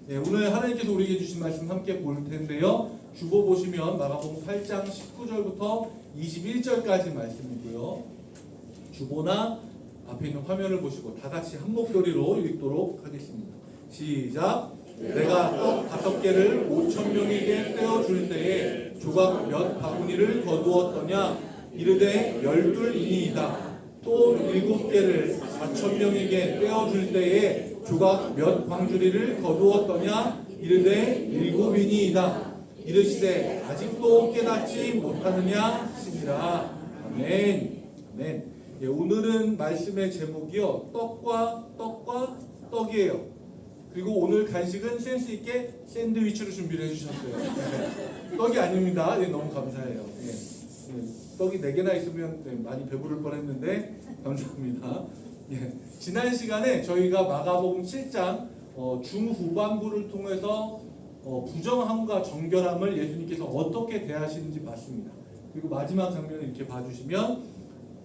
네, 오늘 하나님께서 우리에게 주신 말씀 함께 볼 텐데요. 주보 보시면 마가복음 8장 19절부터 21절까지 말씀이고요. 주보나 앞에 있는 화면을 보시고 다 같이 한 목소리로 읽도록 하겠습니다. 시작. 내가 떡 5개를 5,000명에게 떼어줄 때에 조각 몇 바구니를 거두었더냐? 이르되 12이니이다. 또 7개를 4,000명에게 떼어줄 때에 조각 몇 광주리를 거두었더냐? 이르되 7이니이다. 이르시되 아직도 깨닫지 못하느냐 하시니라. 아멘. 아멘. 예, 오늘은 말씀의 제목이요, 떡과 떡이에요. 그리고 오늘 간식은 센스 있게 샌드위치로 준비를 해주셨어요. 네. 떡이 아닙니다. 네, 너무 감사해요. 네. 떡이 4개나 있으면 많이 배부를 뻔했는데 감사합니다. 예. 지난 시간에 저희가 마가복음 7장 중후반부를 통해서 부정함과 정결함을 예수님께서 어떻게 대하시는지 봤습니다. 그리고 마지막 장면을 이렇게 봐주시면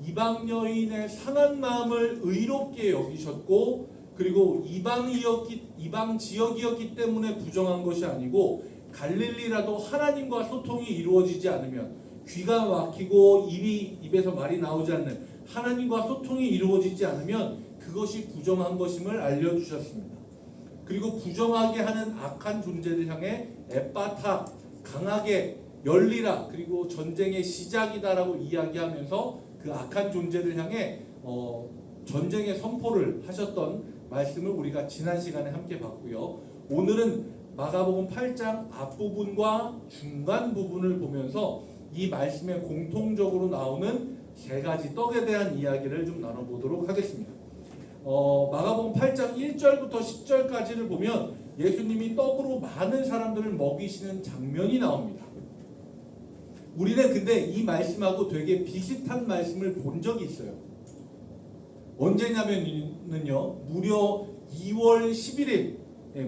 이방 여인의 상한 마음을 의롭게 여기셨고, 그리고 이방 지역이었기 때문에 부정한 것이 아니고 갈릴리라도 하나님과 소통이 이루어지지 않으면, 귀가 막히고 입에서 말이 나오지 않는 하나님과 소통이 이루어지지 않으면 그것이 부정한 것임을 알려주셨습니다. 그리고 부정하게 하는 악한 존재를 향해 에빠타, 강하게 열리라, 그리고 전쟁의 시작이다라고 이야기하면서 그 악한 존재를 향해 전쟁의 선포를 하셨던 말씀을 우리가 지난 시간에 함께 봤고요. 오늘은 마가복음 8장 앞부분과 중간 부분을 보면서 이 말씀에 공통적으로 나오는 3가지 떡에 대한 이야기를 좀 나눠보도록 하겠습니다. 마가복음 8장 1절부터 10절까지를 보면 예수님이 떡으로 많은 사람들을 먹이시는 장면이 나옵니다. 우리는 근데 이 말씀하고 되게 비슷한 말씀을 본 적이 있어요. 언제냐면요, 무려 2월 11일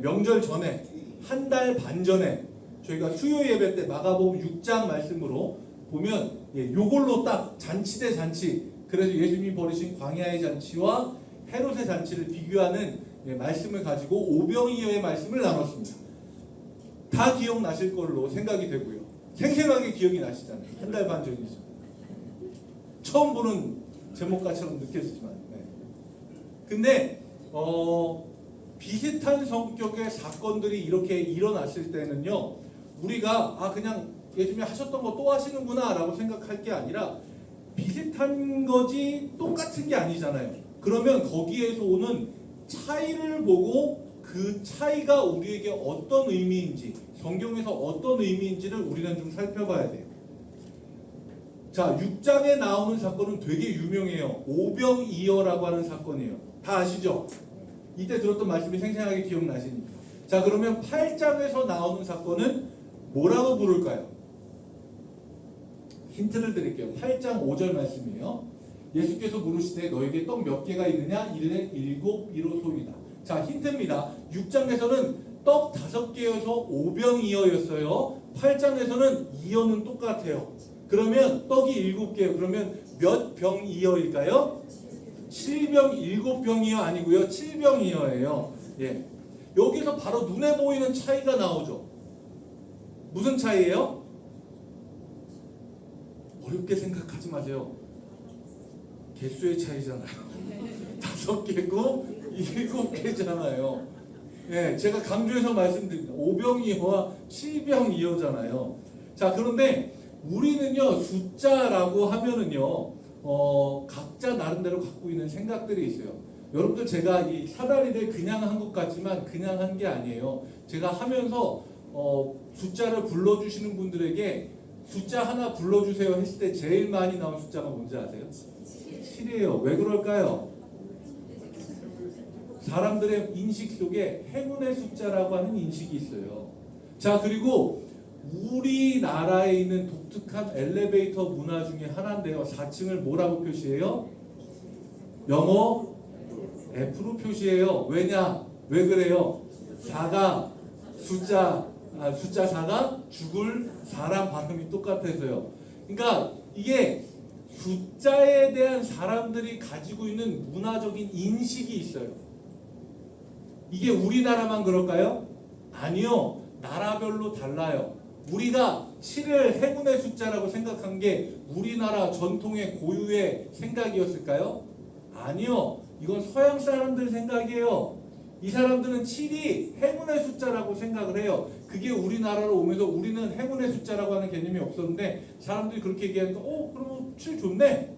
명절 전에, 한 달 반 전에 저희가 수요 예배 때 마가복음 6장 말씀으로 보면 요걸로 딱 잔치 대 잔치, 그래서 예수님이 벌이신 광야의 잔치와 헤롯의 잔치를 비교하는 말씀을 가지고 오병이어의 말씀을 나눴습니다. 다 기억나실 걸로 생각이 되고요. 생생하게 기억이 나시잖아요. 한 달 반 전이죠. 처음 보는 제목과처럼 느껴지지만. 근데 비슷한 성격의 사건들이 이렇게 일어났을 때는요, 우리가 그냥 예수님이 하셨던 거 또 하시는구나 라고 생각할 게 아니라, 비슷한 거지 똑같은 게 아니잖아요. 그러면 거기에서 오는 차이를 보고 그 차이가 우리에게 어떤 의미인지, 성경에서 어떤 의미인지를 우리는 좀 살펴봐야 돼요. 자, 6장에 나오는 사건은 되게 유명해요. 오병이어라고 하는 사건이에요. 다 아시죠? 이때 들었던 말씀이 생생하게 기억나시니까. 자, 그러면 8장에서 나오는 사건은 뭐라고 부를까요? 힌트를 드릴게요. 8장 5절 말씀이에요. 예수께서 물으시되 너에게 떡 몇 개가 있느냐? 이르되 7이로소이다. 자, 힌트입니다. 6장에서는 떡 5개여서 오병이어였어요. 8장에서는 이어는 똑같아요. 그러면 떡이 7개예요. 그러면 몇 병이어일까요? 7병, 7병이어 아니고요. 7병이어예요. 예. 여기서 바로 눈에 보이는 차이가 나오죠. 무슨 차이예요? 어렵게 생각하지 마세요. 개수의 차이잖아요. 5개고 7개잖아요. 예, 제가 강조해서 말씀드립니다. 5병이어와 7병이어잖아요. 자, 그런데 우리는요, 숫자라고 하면은요, 각자 나름대로 갖고 있는 생각들이 있어요. 여러분들, 제가 이 사다리를 그냥 한 것 같지만 그냥 한 게 아니에요. 제가 하면서 숫자를 불러주시는 분들에게 숫자 하나 불러주세요 했을 때 제일 많이 나온 숫자가 뭔지 아세요? 7이에요. 왜 그럴까요? 사람들의 인식 속에 행운의 숫자라고 하는 인식이 있어요. 자, 그리고 우리나라에 있는 독특한 엘리베이터 문화 중에 하나인데요. 4층을 뭐라고 표시해요? 영어 F로 표시해요. 왜냐? 왜 그래요? 4가 숫자 4가 죽을 사람 발음이 똑같아서요. 그러니까 이게 숫자에 대한 사람들이 가지고 있는 문화적인 인식이 있어요. 이게 우리나라만 그럴까요? 아니요. 나라별로 달라요. 우리가 7을 행운의 숫자라고 생각한 게 우리나라 전통의 고유의 생각이었을까요? 아니요. 이건 서양 사람들 생각이에요. 이 사람들은 7이 행운의 숫자라고 생각을 해요. 그게 우리나라로 오면서 우리는 행운의 숫자라고 하는 개념이 없었는데 사람들이 그렇게 얘기하니까 그러면 7 좋네.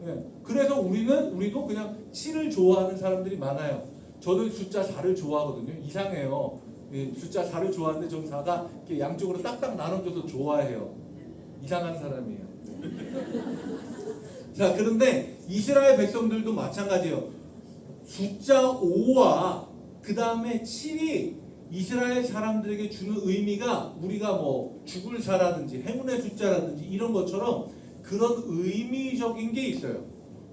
예. 그래서 우리도 그냥 7을 좋아하는 사람들이 많아요. 저는 숫자 4를 좋아하거든요. 이상해요. 예, 숫자 4를 좋아하는데 전 4가 이렇게 양쪽으로 딱딱 나눠줘서 좋아해요. 이상한 사람이에요. 자, 그런데 이스라엘 백성들도 마찬가지예요. 숫자 5와 그 다음에 7이 이스라엘 사람들에게 주는 의미가 우리가 뭐 죽을 사라든지 행운의 숫자라든지 이런 것처럼 그런 의미적인 게 있어요.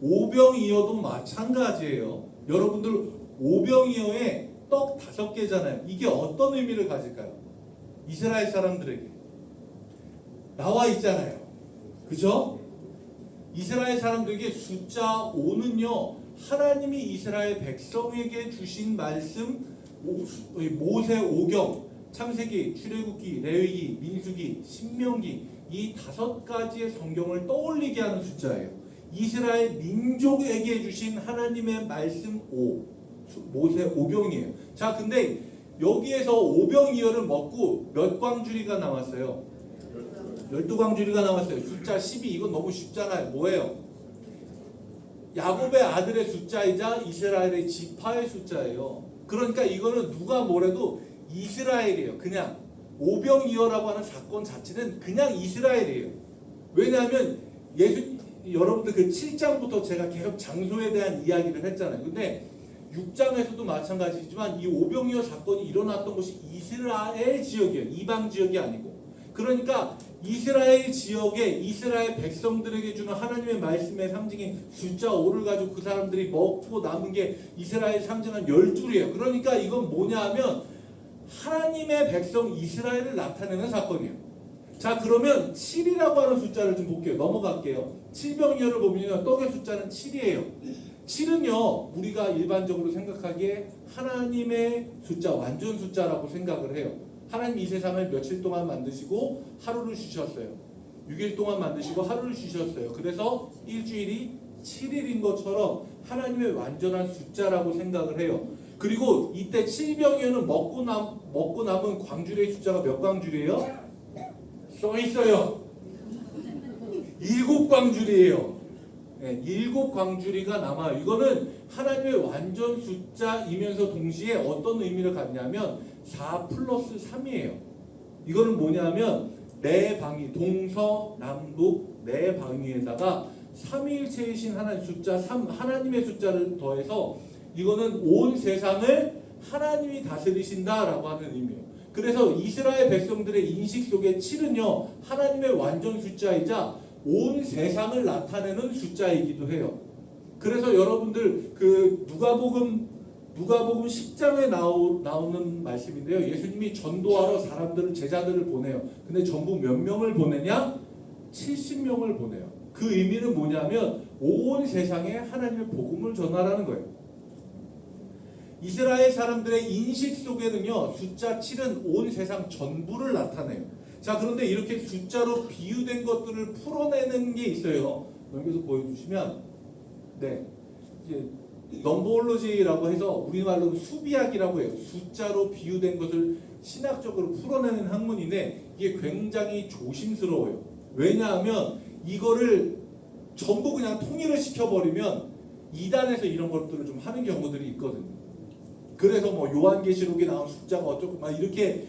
오병이어도 마찬가지예요. 여러분들 오병이어에 떡 5개잖아요. 이게 어떤 의미를 가질까요? 이스라엘 사람들에게 나와 있잖아요. 그죠? 이스라엘 사람들에게 숫자 5는요 하나님이 이스라엘 백성에게 주신 말씀, 모세 오경, 창세기, 출애굽기, 레위기, 민수기, 신명기 이 5가지의 성경을 떠올리게 하는 숫자예요. 이스라엘 민족에게 주신 하나님의 말씀 5, 모세 오경이에요. 자, 근데 여기에서 오병이어를 먹고 몇 광주리가 나왔어요? 12광주리가 나왔어요. 숫자 12 이건 너무 쉽잖아요. 뭐예요? 야곱의 아들의 숫자이자 이스라엘의 지파의 숫자예요. 그러니까 이거는 누가 뭐래도 이스라엘이에요. 그냥 오병이어라고 하는 사건 자체는 그냥 이스라엘이에요. 왜냐하면 여러분들 그 7장부터 제가 계속 장소에 대한 이야기를 했잖아요. 근데 6장에서도 마찬가지지만 이 오병이어 사건이 일어났던 곳이 이스라엘 지역이에요. 이방 지역이 아니고. 그러니까 이스라엘 지역에 이스라엘 백성들에게 주는 하나님의 말씀의 상징인 숫자 5를 가지고 그 사람들이 먹고 남은 게 이스라엘 상징한 12이에요. 그러니까 이건 뭐냐 하면 하나님의 백성 이스라엘을 나타내는 사건이에요. 자, 그러면 7이라고 하는 숫자를 좀 볼게요. 넘어갈게요. 7병이어를 보면 떡의 숫자는 7이에요. 7은요 우리가 일반적으로 생각하기에 하나님의 숫자, 완전 숫자라고 생각을 해요. 하나님 이 세상을 며칠 동안 만드시고 하루를 쉬셨어요. 6일 동안 만드시고 하루를 쉬셨어요. 그래서 일주일이 7일인 것처럼 하나님의 완전한 숫자라고 생각을 해요. 그리고 이때 7병이어는 먹고 남은 광주리의 숫자가 몇 광주리예요? 써 있어요. 7광주리예요. 네, 7광주리가 남아요. 이거는 하나님의 완전 숫자이면서 동시에 어떤 의미를 갖냐면 4 플러스 3이에요. 이거는 뭐냐면 네 방위, 동서남북 네 방위에다가 삼위일체이신 하나님 숫자 3, 하나님의 숫자를 더해서 이거는 온 세상을 하나님이 다스리신다라고 하는 의미예요. 그래서 이스라엘 백성들의 인식 속에 7은요 하나님의 완전 숫자이자 온 세상을 나타내는 숫자이기도 해요. 그래서 여러분들 그 누가복음 10장에 나오는 말씀인데요. 예수님이 전도하러 사람들을 제자들을 보내요. 근데 전부 몇 명을 보내냐? 70명을 보내요. 그 의미는 뭐냐면 온 세상에 하나님의 복음을 전하라는 거예요. 이스라엘 사람들의 인식 속에는요 숫자 7은 온 세상 전부를 나타내요. 자, 그런데 이렇게 숫자로 비유된 것들을 풀어내는 게 있어요. 여기서 보여주시면 네, 이제 넘버올로지라고 해서 우리말로 수비학이라고 해요. 숫자로 비유된 것을 신학적으로 풀어내는 학문인데 이게 굉장히 조심스러워요. 왜냐하면 이거를 전부 그냥 통일을 시켜버리면 이단에서 이런 것들을 좀 하는 경우들이 있거든요. 그래서 뭐 요한계시록에 나온 숫자가 어쩌고 막 이렇게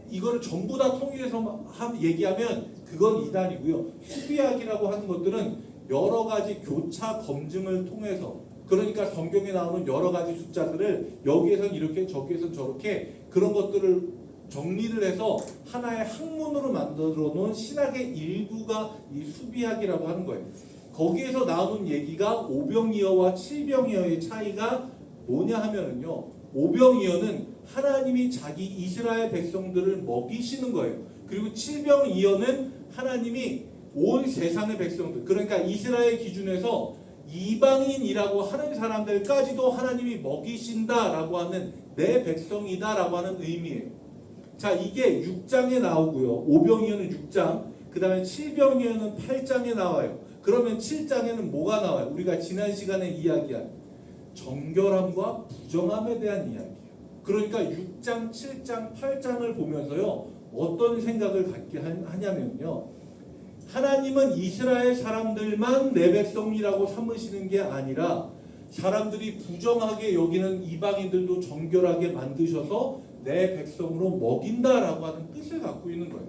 이거를 전부 다 통일해서 얘기하면 그건 이단이고요. 수비학이라고 하는 것들은 여러 가지 교차 검증을 통해서 그러니까 성경에 나오는 여러 가지 숫자들을 여기에선 이렇게 저기에선 저렇게 그런 것들을 정리를 해서 하나의 학문으로 만들어 놓은 신학의 일부가 이 수비학이라고 하는 거예요. 거기에서 나오는 얘기가 오병이어와 칠병이어의 차이가 뭐냐 하면은요. 오병이어는 하나님이 자기 이스라엘 백성들을 먹이시는 거예요. 그리고 칠병이어는 하나님이 온 세상의 백성들 그러니까 이스라엘 기준에서 이방인이라고 하는 사람들까지도 하나님이 먹이신다라고 하는 내 백성이다라고 하는 의미예요. 자, 이게 6장에 나오고요. 오병이어는 6장, 그 다음에 7병이어는 8장에 나와요. 그러면 7장에는 뭐가 나와요? 우리가 지난 시간에 이야기한 정결함과 부정함에 대한 이야기예요. 그러니까 6장, 7장, 8장을 보면서요, 어떤 생각을 갖게 하냐면요, 하나님은 이스라엘 사람들만 내 백성이라고 삼으시는 게 아니라 사람들이 부정하게 여기는 이방인들도 정결하게 만드셔서 내 백성으로 먹인다라고 하는 뜻을 갖고 있는 거예요.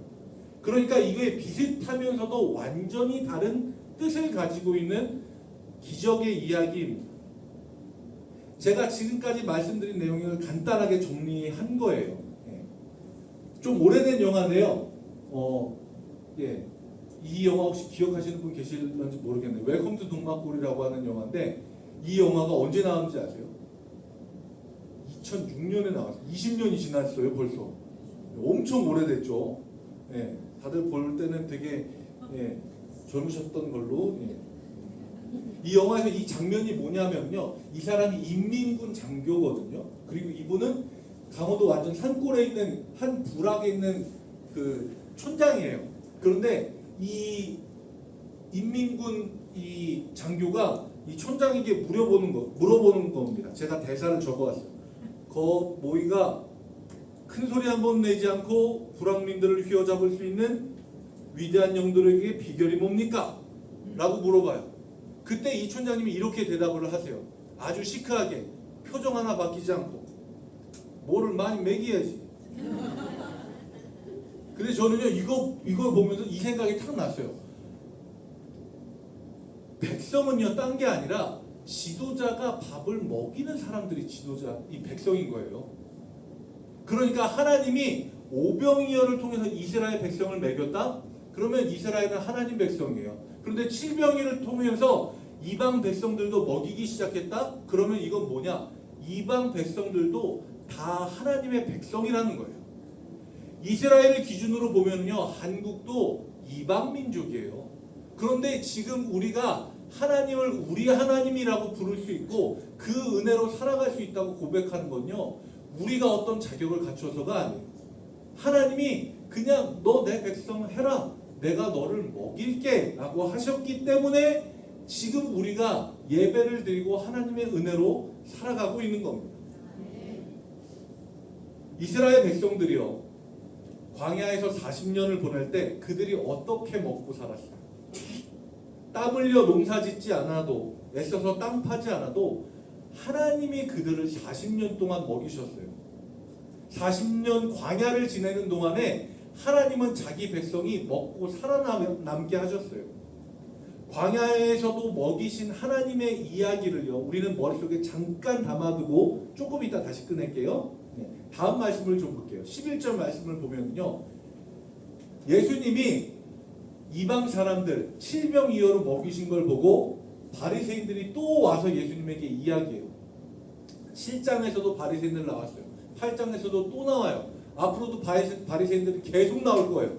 그러니까 이게 비슷하면서도 완전히 다른 뜻을 가지고 있는 기적의 이야기입니다. 제가 지금까지 말씀드린 내용을 간단하게 정리한 거예요. 좀 오래된 영화인데요. 이 영화 혹시 기억하시는 분 계실런지 모르겠네요. 웰컴 투 동막골이라고 하는 영화인데 이 영화가 언제 나왔는지 아세요? 2006년에 나왔어요. 20년이 지났어요 벌써. 엄청 오래됐죠. 다들 볼 때는 되게 젊으셨던 걸로. 이 영화에서 이 장면이 뭐냐면요, 이 사람이 인민군 장교거든요. 그리고 이분은 강원도 완전 산골에 있는 한 부락에 있는 그 촌장이에요. 그런데 이 인민군 이 장교가 이 촌장에게 물어보는 겁니다. 제가 대사를 적어왔어요. 모이가 큰 소리 한 번 내지 않고 불황민들을 휘어잡을 수 있는 위대한 영들에게 비결이 뭡니까? 라고 물어봐요. 그때 이 촌장님이 이렇게 대답을 하세요. 아주 시크하게, 표정 하나 바뀌지 않고. 뭐를 많이 먹여야지. 근데 저는요, 이거 보면서 이 생각이 탁 났어요. 백성은요, 딴 게 아니라 지도자가 밥을 먹이는 사람들이 이 백성인 거예요. 그러니까 하나님이 오병이어를 통해서 이스라엘 백성을 먹였다? 그러면 이스라엘은 하나님 백성이에요. 그런데 7병이를 통해서 이방 백성들도 먹이기 시작했다? 그러면 이건 뭐냐? 이방 백성들도 다 하나님의 백성이라는 거예요. 이스라엘을 기준으로 보면요, 한국도 이방 민족이에요. 그런데 지금 우리가 하나님을 우리 하나님이라고 부를 수 있고 그 은혜로 살아갈 수 있다고 고백하는 건요, 우리가 어떤 자격을 갖춰서가 아니에요. 하나님이 그냥 너 내 백성 해라, 내가 너를 먹일게 라고 하셨기 때문에 지금 우리가 예배를 드리고 하나님의 은혜로 살아가고 있는 겁니다. 이스라엘 백성들이요, 광야에서 40년을 보낼 때 그들이 어떻게 먹고 살았어요? 땀 흘려 농사 짓지 않아도, 애써서 땅 파지 않아도 하나님이 그들을 40년 동안 먹이셨어요. 40년 광야를 지내는 동안에 하나님은 자기 백성이 먹고 살아남게 하셨어요. 광야에서도 먹이신 하나님의 이야기를요, 우리는 머릿속에 잠깐 담아두고 조금 이따 다시 꺼낼게요. 다음 말씀을 좀 볼게요. 11절 말씀을 보면요, 예수님이 이방 사람들 7병이어로 먹이신 걸 보고 바리새인들이 또 와서 예수님에게 이야기해요. 7장에서도 바리새인들 나왔어요. 8장에서도 또 나와요. 앞으로도 바리새인들이 계속 나올 거예요.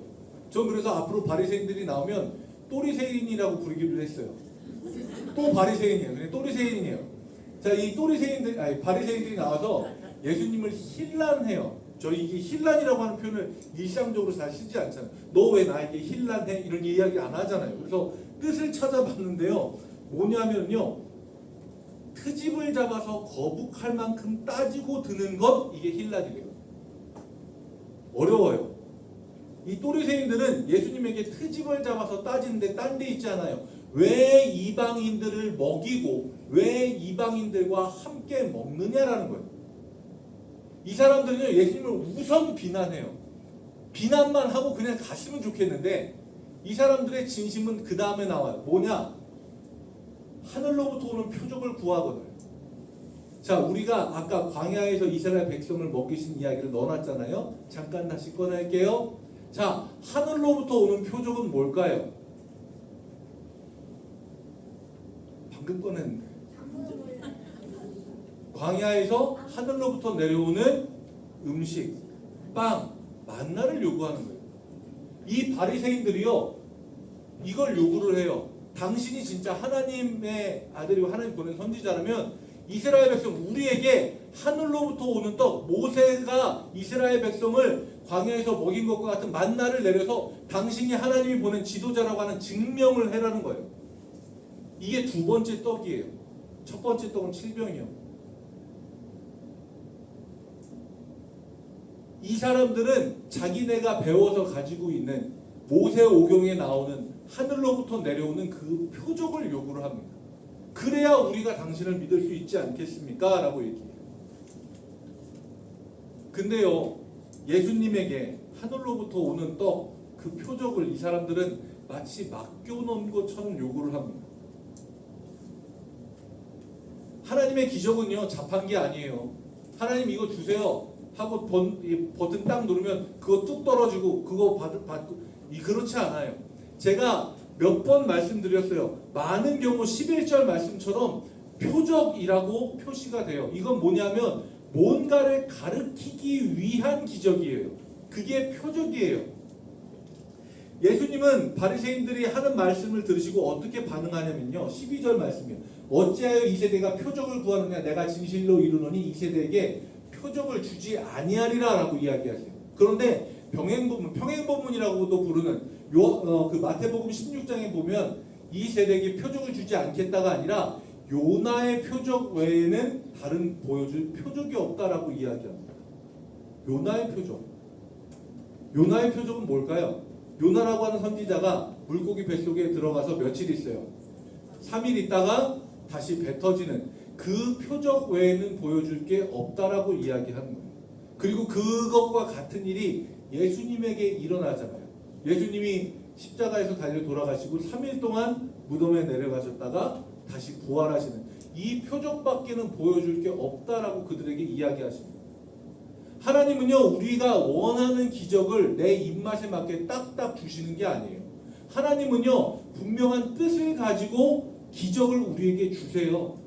전 그래서 앞으로 바리새인들이 나오면 또리새인이라고 부르기로 했어요. 또 바리새인이에요. 그냥 또리새인이에요. 자, 이 바리새인들이 나와서 예수님을 힐난해요. 저희 이게 힐난이라고 하는 표현을 일상적으로 잘 쓰지 않잖아요. 너 왜 나에게 힐난해? 이런 이야기 안 하잖아요. 그래서 뜻을 찾아봤는데요, 뭐냐면요, 트집을 잡아서 거북할 만큼 따지고 드는 것, 이게 힐난이래요. 어려워요. 이 또리새인들은 예수님에게 트집을 잡아서 따지는데 딴 데 있잖아요. 왜 이방인들을 먹이고 왜 이방인들과 함께 먹느냐라는 거예요. 이 사람들은요, 예수님을 우선 비난해요. 비난만 하고 그냥 갔으면 좋겠는데 이 사람들의 진심은 그 다음에 나와요. 뭐냐? 하늘로부터 오는 표적을 구하거든요. 자, 우리가 아까 광야에서 이스라엘 백성을 먹이신 이야기를 넣어놨잖아요. 잠깐 다시 꺼낼게요. 자, 하늘로부터 오는 표적은 뭘까요? 방금 꺼냈는데. 광야에서 하늘로부터 내려오는 음식, 빵, 만나를 요구하는 거예요. 이 바리새인들이요, 이걸 요구를 해요. 당신이 진짜 하나님의 아들이고 하나님 보낸 선지자라면 이스라엘 백성 우리에게 하늘로부터 오는 떡, 모세가 이스라엘 백성을 광야에서 먹인 것과 같은 만나를 내려서 당신이 하나님이 보낸 지도자라고 하는 증명을 해라는 거예요. 이게 두 번째 떡이에요. 첫 번째 떡은 칠병이요. 이 사람들은 자기네가 배워서 가지고 있는 모세오경에 나오는 하늘로부터 내려오는 그 표적을 요구를 합니다. 그래야 우리가 당신을 믿을 수 있지 않겠습니까? 라고 얘기해요. 근데요, 예수님에게 하늘로부터 오는 떡, 그 표적을 이 사람들은 마치 맡겨놓은 것처럼 요구를 합니다. 하나님의 기적은요, 자판기 아니에요. 하나님 이거 주세요 하고 버튼 딱 누르면 그거 뚝 떨어지고 그거 받고 그렇지 않아요. 제가 몇 번 말씀드렸어요. 많은 경우 11절 말씀처럼 표적이라고 표시가 돼요. 이건 뭐냐면 뭔가를 가르치기 위한 기적이에요. 그게 표적이에요. 예수님은 바리새인들이 하는 말씀을 들으시고 어떻게 반응하냐면요. 12절 말씀이에요. 어찌하여 이 세대가 표적을 구하느냐. 내가 진실로 이르노니 이 세대에게 표적을 주지 아니하리라 라고 이야기하세요. 그런데 평행본문이라고도 부르는 그 마태복음 16장에 보면 이 세대에게 표적을 주지 않겠다가 아니라 요나의 표적 외에는 다른 보여줄 표적이 없다라고 이야기합니다. 요나의 표적. 요나의 표적은 뭘까요? 요나라고 하는 선지자가 물고기 뱃속에 들어가서 며칠 있어요. 3일 있다가 다시 배 터지는 그 표적 외에는 보여줄 게 없다라고 이야기하는 거예요. 그리고 그것과 같은 일이 예수님에게 일어나잖아요. 예수님이 십자가에서 달려 돌아가시고 3일 동안 무덤에 내려가셨다가 다시 부활하시는 이 표적밖에는 보여줄 게 없다라고 그들에게 이야기하십니다. 하나님은요, 우리가 원하는 기적을 내 입맛에 맞게 딱딱 주시는 게 아니에요. 하나님은요, 분명한 뜻을 가지고 기적을 우리에게 주세요.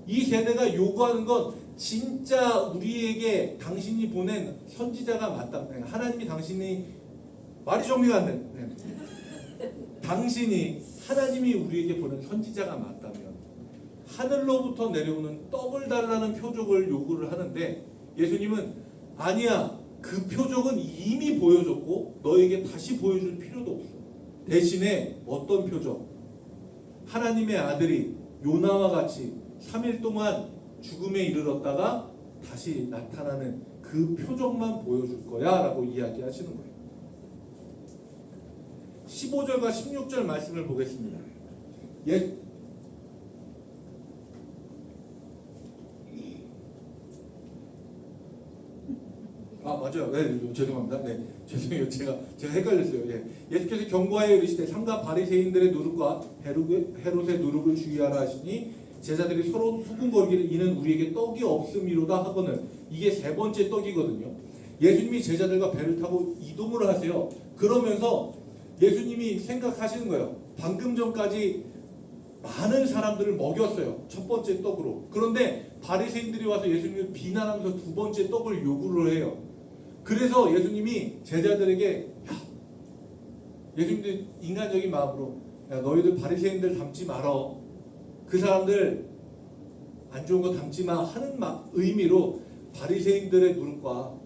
이 세대가 요구하는 건 진짜 우리에게 당신이 보낸 선지자가 맞다면, 하나님이 당신이 말이 정리가 안 돼. 당신이 하나님이 우리에게 보낸 선지자가 맞다면 하늘로부터 내려오는 떡을 달라는 표적을 요구를 하는데 예수님은 아니야. 그 표적은 이미 보여줬고 너에게 다시 보여줄 필요도 없어. 대신에 어떤 표적? 하나님의 아들이 요나와 같이 3일 동안 죽음에 이르렀다가 다시 나타나는 그 표적만 보여줄 거야 라고 이야기하시는 거예요. 15절과 16절 말씀을 보겠습니다. 맞아요. 네, 죄송합니다. 네, 죄송해요. 제가 헷갈렸어요. 예수께서 경고하여 이르시되 삼가 바리새인들의 누룩과 헤롯의 누룩을 주의하라 하시니 제자들이 서로 수군거리기를 이는 우리에게 떡이 없음이로다 하거늘. 이게 세 번째 떡이거든요. 예수님이 제자들과 배를 타고 이동을 하세요. 그러면서 예수님이 생각하시는 거예요. 방금 전까지 많은 사람들을 먹였어요. 첫 번째 떡으로. 그런데 바리새인들이 와서 예수님을 비난하면서 두 번째 떡을 요구를 해요. 그래서 예수님이 제자들에게 예수님들 인간적인 마음으로 너희들 바리새인들 닮지 말어. 그 사람들 안 좋은 거 닮지 마 하는 의미로 바리새인들의 누룩과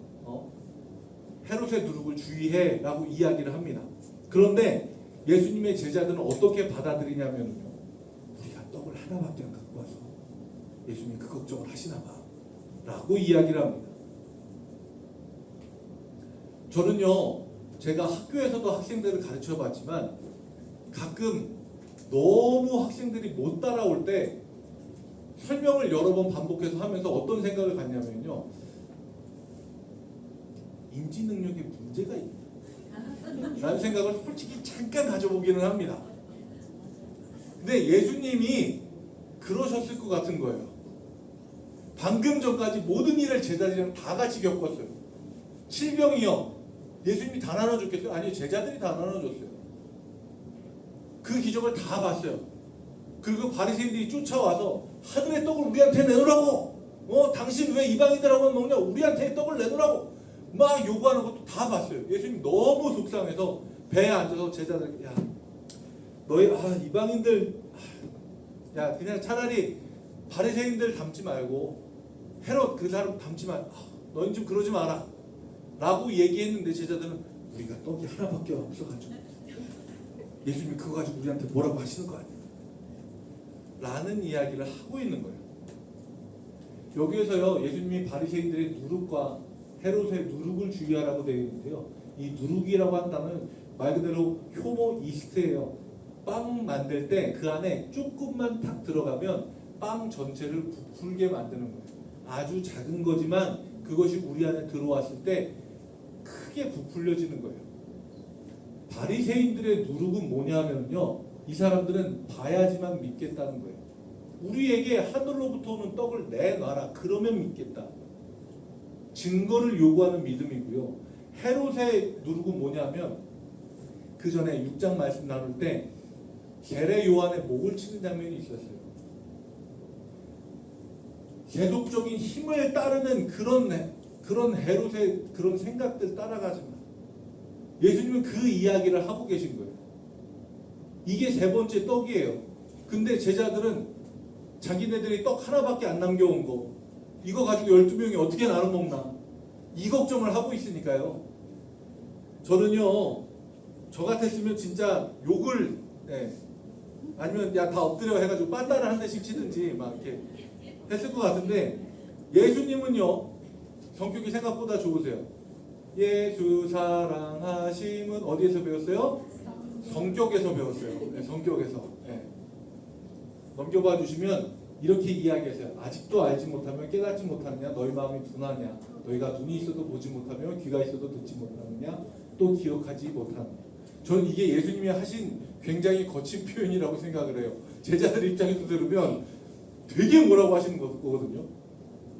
헤롯의 누룩을 주의해 라고 이야기를 합니다. 그런데 예수님의 제자들은 어떻게 받아들이냐면요, 우리가 떡을 하나밖에 안 갖고 와서 예수님 그 걱정을 하시나 봐 라고 이야기를 합니다. 저는요, 제가 학교에서도 학생들을 가르쳐 봤지만 가끔 너무 학생들이 못 따라올 때 설명을 여러 번 반복해서 하면서 어떤 생각을 갖냐면요, 인지 능력에 문제가 있다 라는 생각을 솔직히 잠깐 가져보기는 합니다. 근데 예수님이 그러셨을 것 같은 거예요. 방금 전까지 모든 일을 제자들이랑 다 같이 겪었어요. 질병이요, 예수님이 다 나눠줬겠어요? 아니요, 제자들이 다 나눠줬어요. 그 기적을 다 봤어요. 그리고 바리새인들이 쫓아와서 하늘의 떡을 우리한테 내놓으라고, 당신 왜 이방인들하고만 먹냐, 우리한테 떡을 내놓으라고 막 요구하는 것도 다 봤어요. 예수님 너무 속상해서 배에 앉아서 제자들에게 너희 이방인들 그냥 차라리 바리새인들 닮지 말고 헤롯 그 사람 닮지 마. 너는 좀 그러지 마라. 라고 얘기했는데 제자들은 우리가 떡이 하나밖에 없어가지고 예수님이 그거 가지고 우리한테 뭐라고 하시는 거 아니야? 라는 이야기를 하고 있는 거예요. 여기에서요 예수님이 바리새인들의 누룩과 헤롯의 누룩을 주의하라고 되어 있는데요. 이 누룩이라고 한다는 말 그대로 효모 이스트예요. 빵 만들 때 그 안에 조금만 딱 들어가면 빵 전체를 부풀게 만드는 거예요. 아주 작은 거지만 그것이 우리 안에 들어왔을 때 크게 부풀려지는 거예요. 바리새인들의 누룩은 뭐냐면요, 이 사람들은 봐야지만 믿겠다는 거예요. 우리에게 하늘로부터 오는 떡을 내놔라, 그러면 믿겠다. 증거를 요구하는 믿음이고요. 헤롯의 누룩은 뭐냐면 그 전에 6장 말씀 나눌 때 세례 요한의 목을 치는 장면이 있었어요. 계속적인 힘을 따르는 그런 헤롯의 그런 생각들 따라가지 마. 예수님은 그 이야기를 하고 계신 거예요. 이게 세 번째 떡이에요. 근데 제자들은 자기네들이 떡 하나밖에 안 남겨온 거, 이거 가지고 12명이 어떻게 나눠 먹나, 이 걱정을 하고 있으니까요. 저는요, 저 같았으면 진짜 욕을, 아니면 야 다 엎드려 해가지고 빤따를 한 대씩 치든지 막 이렇게 했을 것 같은데, 예수님은요 성격이 생각보다 좋으세요. 예수 사랑하심은 어디에서 배웠어요? 성격에서 배웠어요. 성격에서. 넘겨봐 주시면 이렇게 이야기하세요. 아직도 알지 못하면 깨닫지 못하느냐? 너희 마음이 둔하냐? 너희가 눈이 있어도 보지 못하며 귀가 있어도 듣지 못하느냐? 또 기억하지 못하느냐? 저는 이게 예수님이 하신 굉장히 거친 표현이라고 생각을 해요. 제자들 입장에서 들으면 되게 뭐라고 하시는 거거든요.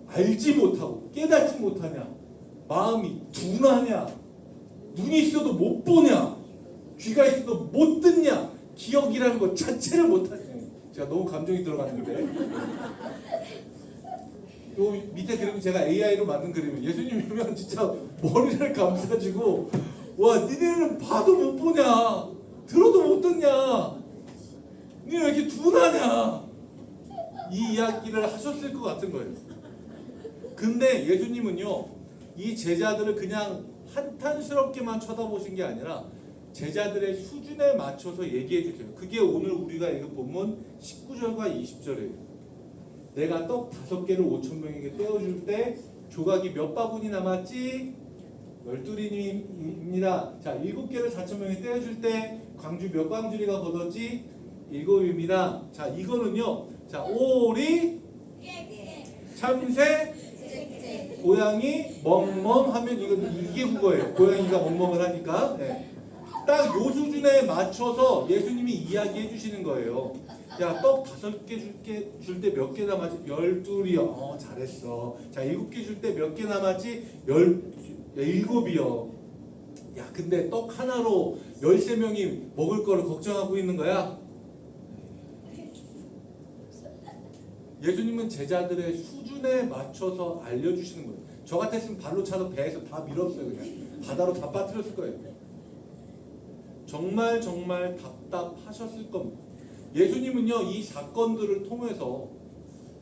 알지 못하고 깨닫지 못하냐? 마음이 둔하냐? 눈이 있어도 못 보냐? 귀가 있어도 못 듣냐? 기억이라는 것 자체를 못하냐? 제가 너무 감정이 들어갔는데, 요 밑에 그림 제가 AI로 만든 그림이에요. 예수님이면 진짜 머리를 감싸지고, 와 니네는 봐도 못 보냐, 들어도 못 듣냐, 니네 왜 이렇게 둔하냐, 이 이야기를 하셨을 것 같은 거예요. 근데 예수님은요 이 제자들을 그냥 한탄스럽게만 쳐다보신 게 아니라 제자들의 수준에 맞춰서 얘기해 주세요. 그게 오늘 우리가 읽은 본문 19절과 20절이에요. 내가 떡 5개를 5,000명에게 떼어줄 때 조각이 몇 바구니 남았지? 12입니다. 자, 7개를 4,000명에 떼어줄 때 광주 몇 광주리가 걷었지? 7입니다. 자, 이거는요. 자, 오리, 참새, 고양이, 멍멍 하면 이게 국어예요. 고양이가 멍멍을 하니까. 딱 요 수준에 맞춰서 예수님이 이야기해 주시는 거예요. 야, 떡 5개 줄 때 몇 개 남았지? 12이요. 잘했어. 자, 7개 줄 때 몇 개 남았지? 7이요. 야, 근데 떡 하나로 13명이 먹을 거를 걱정하고 있는 거야? 예수님은 제자들의 수준에 맞춰서 알려주시는 거예요. 저 같았으면 발로 차서 배에서 다 밀었어요. 그냥 바다로 다 빠뜨렸을 거예요. 정말 답답하셨을 겁니다. 예수님은요 이 사건들을 통해서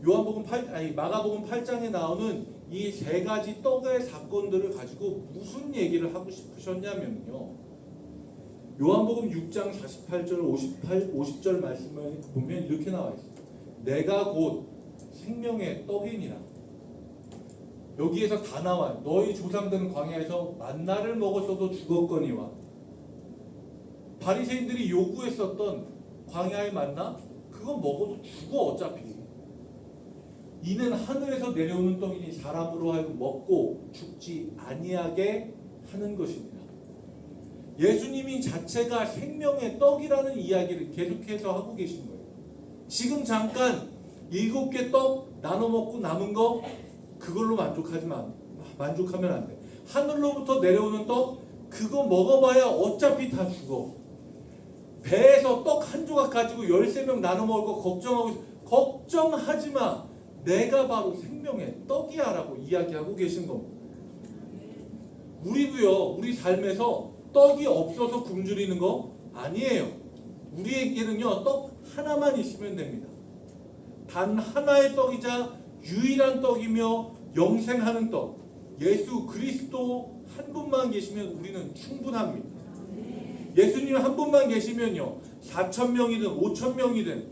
마가복음 8장에 나오는 이 3가지 떡의 사건들을 가지고 무슨 얘기를 하고 싶으셨냐면요, 요한복음 6장 48절 50절 말씀을 보면 이렇게 나와 있어요. 내가 곧 생명의 떡이니라. 여기에서 다 나와요. 너희 조상들은 광야에서 만나를 먹었어도 죽었거니와. 바리새인들이 요구했었던 광야의 만나, 그건 먹어도 죽어 어차피. 이는 하늘에서 내려오는 떡이니 사람으로 하여금 먹고 죽지 아니하게 하는 것입니다. 예수님이 자체가 생명의 떡이라는 이야기를 계속해서 하고 계신 거예요. 지금 잠깐 7개 떡 나눠 먹고 남은 거 그걸로 만족하면 안 돼. 하늘로부터 내려오는 떡, 그거 먹어봐야 어차피 다 죽어. 배에서 떡 한 조각 가지고 13명 나눠 먹을 거 걱정하지 마. 내가 바로 생명의 떡이야 라고 이야기하고 계신 겁니다. 우리도요, 우리 삶에서 떡이 없어서 굶주리는 거 아니에요. 우리에게는요 떡 하나만 있으면 됩니다. 단 하나의 떡이자 유일한 떡이며 영생하는 떡 예수 그리스도 한 분만 계시면 우리는 충분합니다. 예수님 한 분만 계시면요 4,000명이든 5,000명이든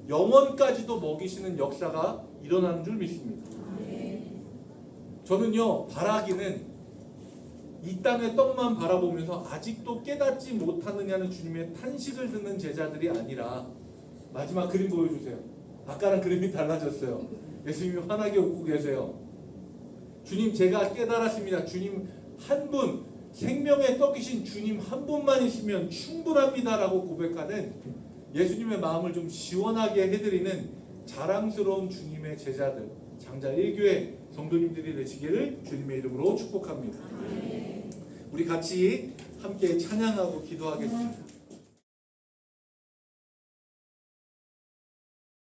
영원까지도 먹이시는 역사가 일어나는 줄 믿습니다. 저는요 바라기는 이 땅의 떡만 바라보면서 아직도 깨닫지 못하느냐는 주님의 탄식을 듣는 제자들이 아니라 마지막 그림 보여주세요. 아까랑 그림이 달라졌어요. 예수님이 환하게 웃고 계세요. 주님 제가 깨달았습니다. 주님 한 분, 생명의 떡이신 주님 한 분만이시면 충분합니다라고 고백하는 예수님의 마음을 좀 시원하게 해드리는 자랑스러운 주님의 제자들, 장자 1교회 성도님들이 되시기를 주님의 이름으로 축복합니다. 우리 같이 함께 찬양하고 기도하겠습니다.